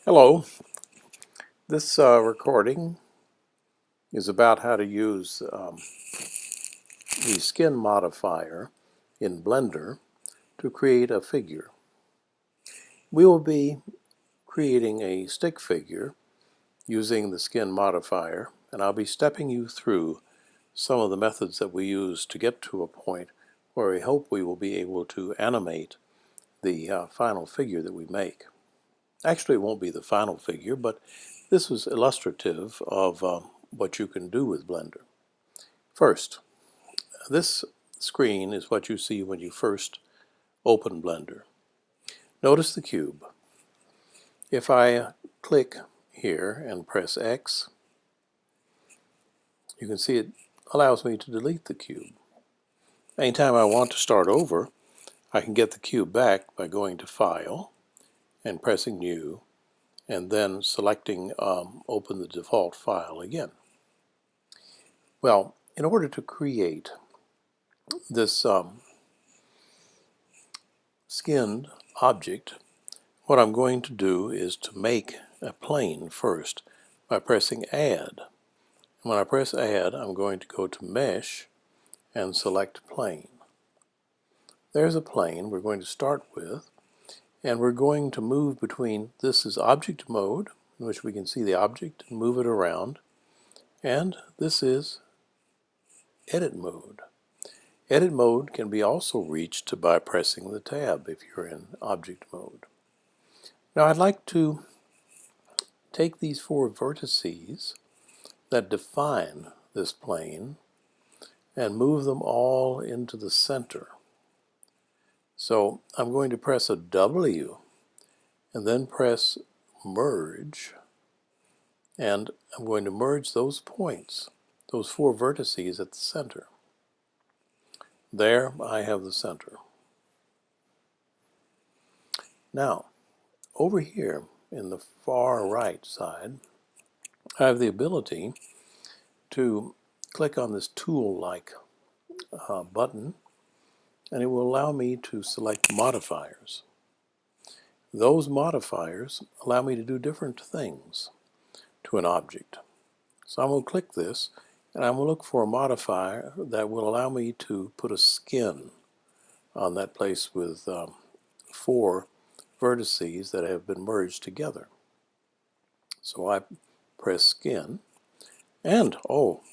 Hello, this recording is about how to use the skin modifier in Blender to create a figure. We will be creating a stick figure using the skin modifier, and I'll be stepping you through some of the methods that we use to get to a point where we hope we will be able to animate the final figure that we make. Actually, it won't be the final figure, but this is illustrative of what you can do with Blender. First, this screen is what you see when you first open Blender. Notice the cube. If I click here and press X, you can see it allows me to delete the cube. Anytime I want to start over, I can get the cube back by going to File and pressing New, and then selecting Open the default file again. Well, in order to create this skinned object, what I'm going to do is to make a plane first by pressing Add. When I press Add, I'm going to go to Mesh and select Plane. There's a plane we're going to start with, and we're going to move between, this is Object Mode, in which we can see the object and move it around, and this is Edit Mode. Edit mode can be also reached by pressing the tab if you're in object mode. Now I'd like to take these four vertices that define this plane and move them all into the center. So I'm going to press a W and then press merge, and I'm going to merge those points, those four vertices at the center. There I have the center. Now, over here in the far right side, I have the ability to click on this tool-like button, and it will allow me to select modifiers. Those modifiers allow me to do different things to an object. So I'm going to click this, and I'm going to look for a modifier that will allow me to put a skin on that place with four vertices that have been merged together. So I press Skin, and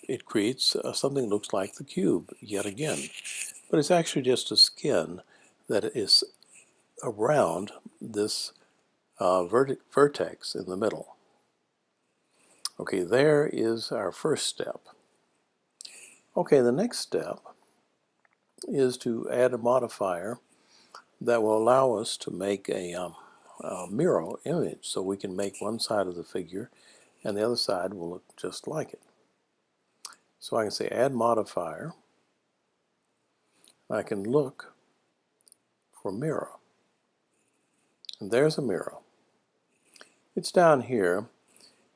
it creates something that looks like the cube yet again. But it's actually just a skin that is around this vertex in the middle. Okay, there is our first step. Okay, the next step is to add a modifier that will allow us to make a mirror image, so we can make one side of the figure and the other side will look just like it. So I can say Add Modifier. I can look for mirror, and there's a mirror. It's down here,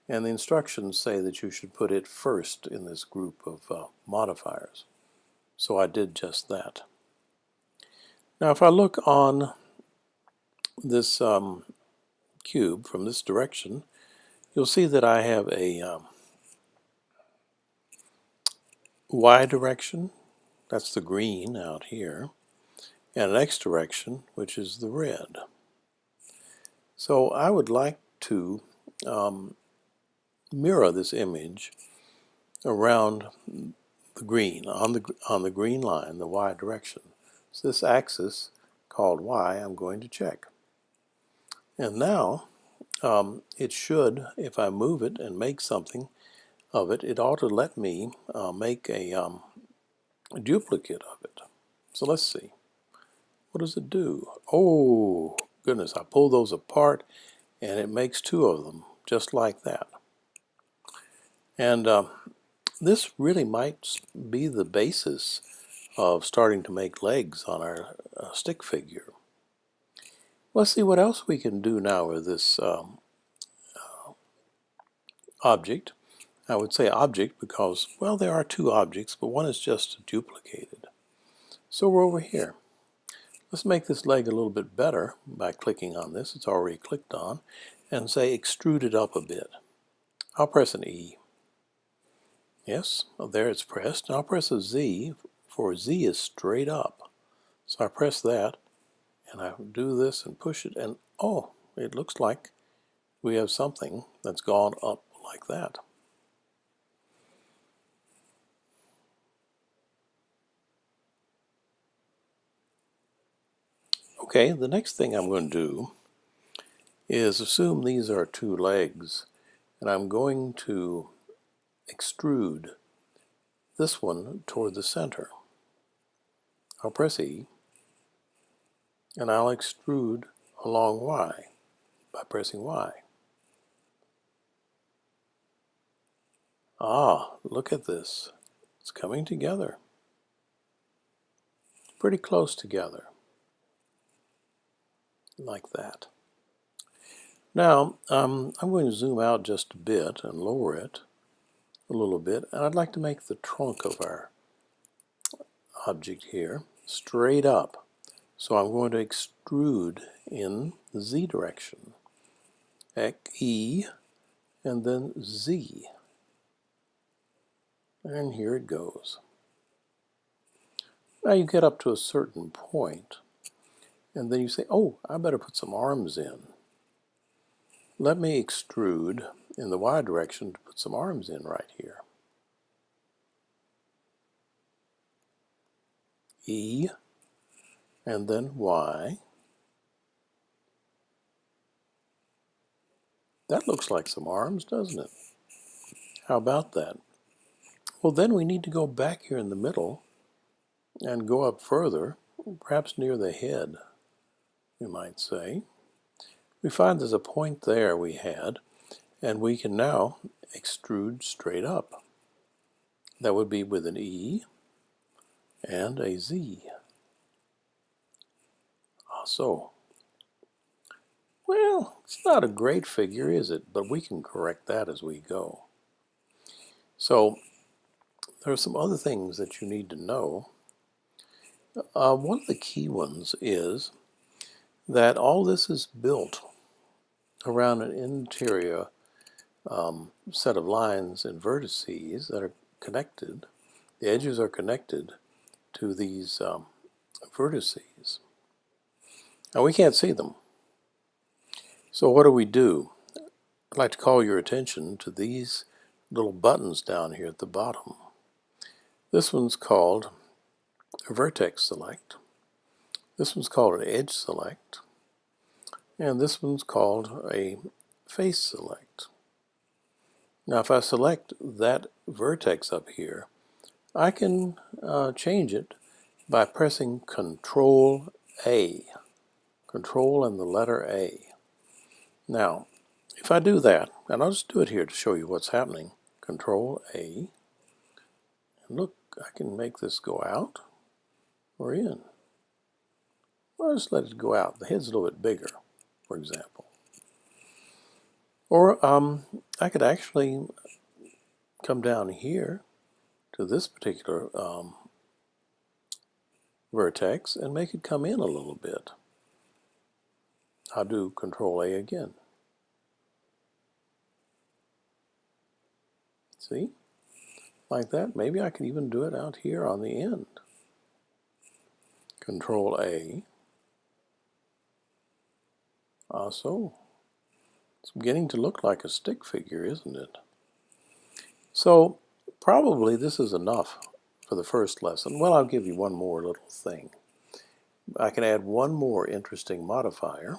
and the instructions say that you should put it first in this group of modifiers. So I did just that. Now if I look on this cube from this direction, you'll see that I have a Y direction, that's the green out here, and an X direction, which is the red. So I would like to mirror this image around the green, on the green line, the Y direction. So this axis called Y, I'm going to check. And now it should, if I move it and make something of it, it ought to let me make a duplicate of it. So let's see. What does it do? Oh, goodness, I pull those apart and it makes two of them, just like that. And this really might be the basis of starting to make legs on our stick figure. Let's see what else we can do now with this object. I would say object because, well, there are two objects, but one is just duplicated. So we're over here. Let's make this leg a little bit better by clicking on this. It's already clicked on. and say extrude it up a bit. I'll press an E. Yes, well, there it's pressed. Now I'll press a Z, for Z is straight up. So I press that, and I do this and push it, and oh, it looks like we have something that's gone up like that. Okay, the next thing I'm going to do is assume these are two legs, and I'm going to extrude this one toward the center. I'll press E, and I'll extrude along Y by pressing Y. Ah, look at this. It's coming together. Pretty close together. Like that. Now, I'm going to zoom out just a bit and lower it a little bit, and I'd like to make the trunk of our object here straight up. So I'm going to extrude in the Z direction. E, and then Z. And here it goes. Now you get up to a certain point, and then you say, oh, I better put some arms in. Let me extrude in the Y direction to put some arms in right here. E, and then Y. That looks like some arms, doesn't it? How about that? Well, then we need to go back here in the middle and go up further, perhaps near the head, we might say. We find there's a point there we had, and we can now extrude straight up. That would be with an E and a Z. So, well, it's not a great figure, is it? But we can correct that as we go. So, there are some other things that you need to know. One of the key ones is that all this is built around an interior set of lines and vertices that are connected. The edges are connected to these vertices. Now we can't see them. So what do? I'd like to call your attention to these little buttons down here at the bottom. This one's called a vertex select. This one's called an edge select. And this one's called a face select. Now if I select that vertex up here, I can change it by pressing Control A. Control and the letter A. Now, if I do that, and I'll just do it here to show you what's happening. Control A. And look, I can make this go out or in. Well, just let it go out. The head's a little bit bigger, for example. Or I could actually come down here to this particular vertex and make it come in a little bit. I'll do Control A again. See? Like that. Maybe I could even do it out here on the end. Control A. So. It's beginning to look like a stick figure, isn't it? So, probably this is enough for the first lesson. Well, I'll give you one more little thing. I can add one more interesting modifier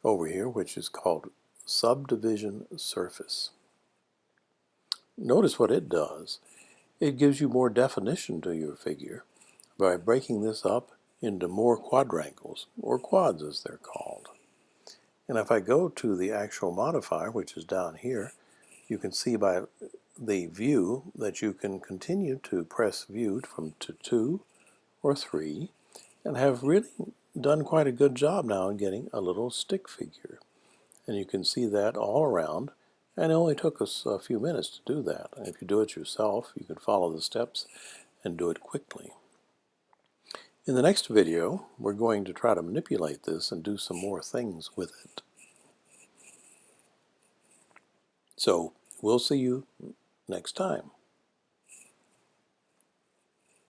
over here, which is called subdivision surface. Notice what it does. It gives you more definition to your figure by breaking this up into more quadrangles, or quads as they're called. And if I go to the actual modifier, which is down here, you can see by the view that you can continue to press view from to 2 or 3 and have really done quite a good job now in getting a little stick figure. And you can see that all around, and it only took us a few minutes to do that. And if you do it yourself, you can follow the steps and do it quickly. In the next video, we're going to try to manipulate this and do some more things with it. So we'll see you next time.